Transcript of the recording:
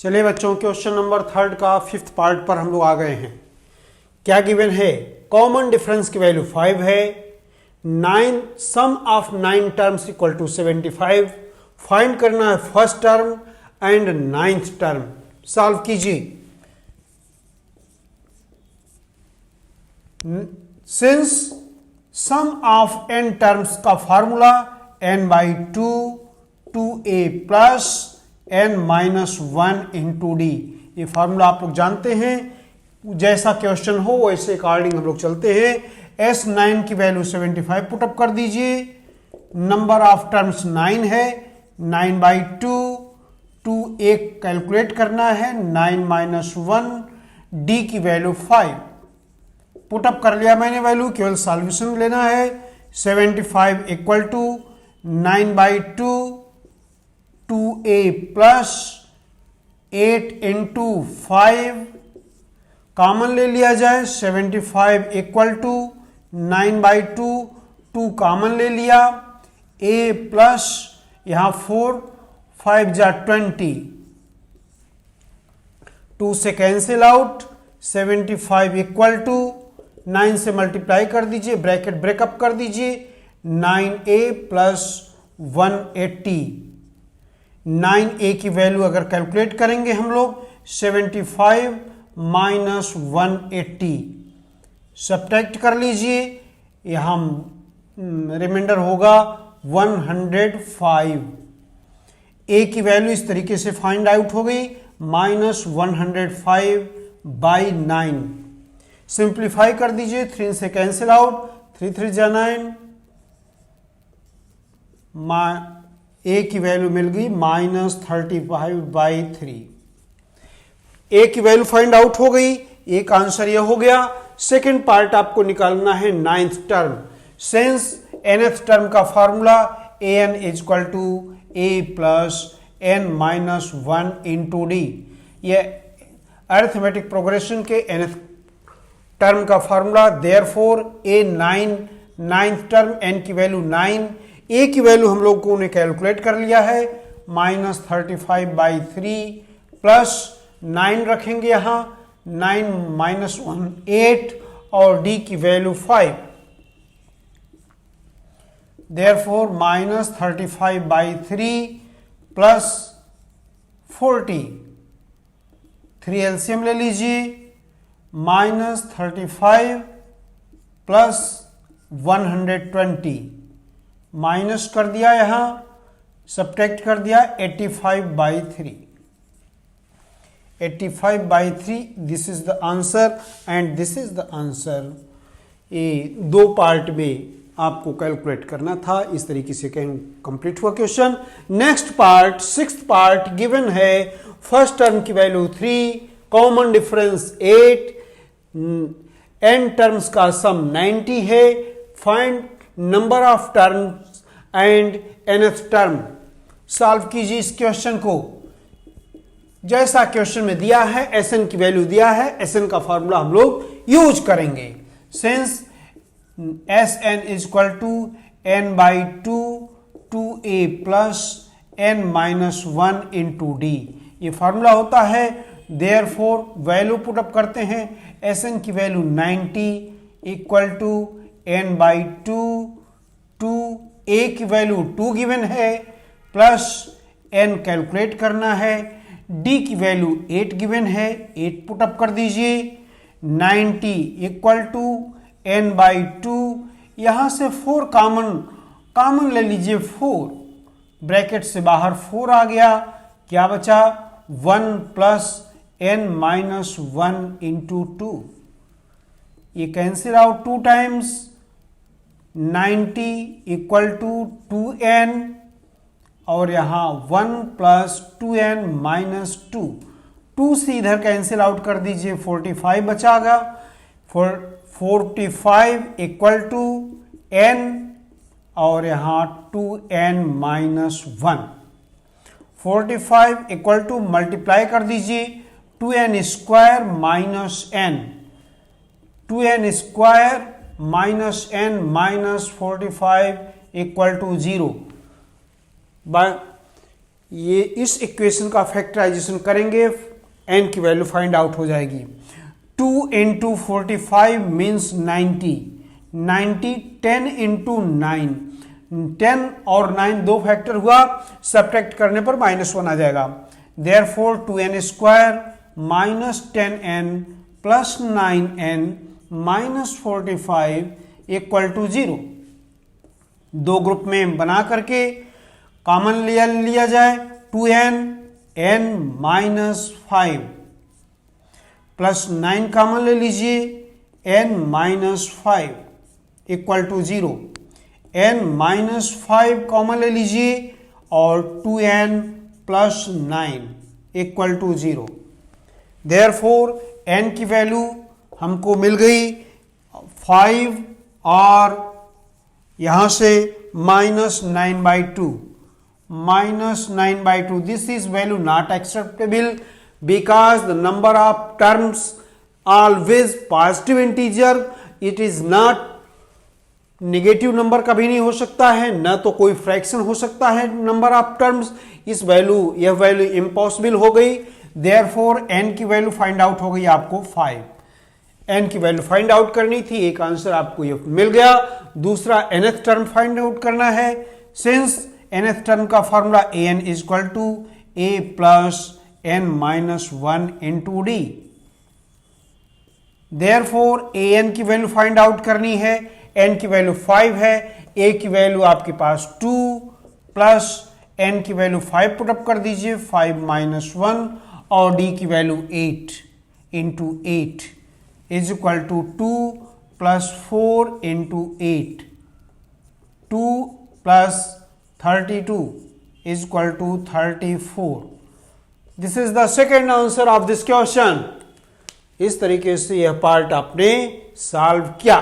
चलिए बच्चों, question number 3 का 5th पार्ट पर हम लोग आ गए हैं। क्या गिवन है? कॉमन डिफरेंस की वैल्यू 5 है। 9 sum of 9 terms equal to 75। Find करना है first term and 9th term. Solve कीजिए। Since sum of n terms का formula n/2 2a plus n-1 into D. ये फार्मूला आप लोग जानते हैं, जैसा क्वेश्चन हो वैसे अकॉर्डिंग हम लोग चलते हैं। S9 की वैल्यू 75 पुटअप कर दीजिए। नंबर ऑफ टर्म्स 9 है, 9/2 2a कैलकुलेट करना है, 9-1 डी की वैल्यू 5 पुटअप कर लिया मैंने वैल्यू, केवल सॉल्यूशन लेना है। 75 equal to 9/2 2a plus 8 into 5 common ले लिया जाए। 75 इक्वल टू 9/2 2 कॉमन ले लिया, a प्लस यहाँ 4 5 जा 20 2 से कैंसिल आउट। 75 इक्वल टू 9 से मल्टीप्लाई कर दीजिए, ब्रैकेट ब्रेकअप कर दीजिए। 9a plus 180। 9a की वैल्यू अगर कैलकुलेट करेंगे हम लोग 75 माइनस 180 सब्ट्रैक्ट कर लीजिए, यहाँ रिमाइंडर होगा 105। a की वैल्यू इस तरीके से फाइंड आउट हो गई, -105/9। सिंप्लीफाई कर दीजिए, 3 से कैंसिल आउट, 3 3 जा 9। a की वैल्यू मिल गई -35/3। a की वैल्यू फाइंड आउट हो गई, एक आंसर यह हो गया। सेकंड पार्ट आपको निकालना है 9th term. Since nth term का formula an equal to a plus n-1 into D. ये अरिथमेटिक प्रोग्रेशन के nth टर्म का formula. Therefore a9 9th term, n की वैल्यू 9, a की वैल्यू हम लोगों ने कैलकुलेट कर लिया है -35/3 प्लस 9 रखेंगे यहाँ, 9-1 8 और d की वैल्यू 5। देयरफॉर -35/3 प्लस 40, 3 एलसीएम ले लीजिए, -35 प्लस 120 माइनस कर दिया, यहां सब्ट्रैक्ट कर दिया 85/3। 85/3 this is the answer and this is the answer. ये दो पार्ट में आपको कैलकुलेट करना था। इस तरीके से कंप्लीट हुआ question. Next part 6th part given है। फर्स्ट टर्म की value 3, common difference 8, n terms का सम 90 है। Find number of terms and nth term. Solve कीजिए इस क्वेश्चन को। जैसा क्वेश्चन में दिया है, Sn की वैल्यू दिया है, Sn का फॉर्मूला हम लोग यूज करेंगे। Since Sn equal to n/2 2a plus n-1 into D, ये फॉर्मूला होता है। देयरफॉर वैल्यू पुटअप करते हैं। Sn की value 90 equal to n/2 2a की वैल्यू 2 गिवन है, प्लस n कैलकुलेट करना है, d की वैल्यू 8 गिवन है, 8 पुटअप कर दीजिए। 90 इक्वल टू n/2, यहां से 4 कॉमन ले लीजिए, 4 ब्रैकेट से बाहर 4 आ गया, क्या बचा 1 प्लस n-1 इंटू 2। ये cancel out 2 times, 90 equal to 2n और यहां 1 प्लस 2n माइनस 2। 2 से इधर कैंसिल आउट कर दीजिए, 45 बचागा। 45 इक्वल टू n और यहां 2n minus 1। 45 equal to multiply कर दीजिए, 2n square minus n, 2n square minus n minus 45 equal to 0। ये इस इक्वेशन का फैक्टराइजेशन करेंगे, n की वैल्यू फाइंड आउट हो जाएगी। 2 इंटू 45 मीन्स 90, 10 इंटू 9, 10 और 9 दो फैक्टर हुआ, सब्ट्रैक्ट करने पर -1 आ जाएगा। Therefore 2n square minus 10n plus 9n minus 45 equal to 0। दो ग्रुप में बना करके कॉमन लिया जाए, 2n n minus 5 plus 9 common ले लीजिए, n minus 5 equal to 0। n minus 5 common ले लीजिए और 2n plus 9 equal to 0। Therefore n की वैल्यू हमको मिल गई 5 और यहां से -9/2, -9/2। This is value not acceptable because the number of terms always positive integer, it is not negative number कभी नहीं हो सकता है, न तो कोई फ्रैक्शन हो सकता है नंबर ऑफ टर्म्स। इस वैल्यू, यह वैल्यू इम्पॉसिबल हो गई। देयरफॉर n की वैल्यू फाइंड आउट हो गई आपको 5। n की वैल्यू फाइंड आउट करनी थी, एक आंसर आपको ये मिल गया। दूसरा nth टर्म फाइंड आउट करना है। सिंस nth टर्म का formula an is equal to a plus n minus 1 into d. Therefore an की वैल्यू फाइंड आउट करनी है। n की वैल्यू 5 है, a की वैल्यू आपके पास 2 प्लस n की वैल्यू 5 पुटअप कर दीजिए, 5 माइनस 1, और d की value 8 into 8 is equal to 2 plus 4 into 8, 2 plus 32 is equal to 34। This is the second answer of this question. इस तरीके से यह पार्ट आपने सॉल्व किया।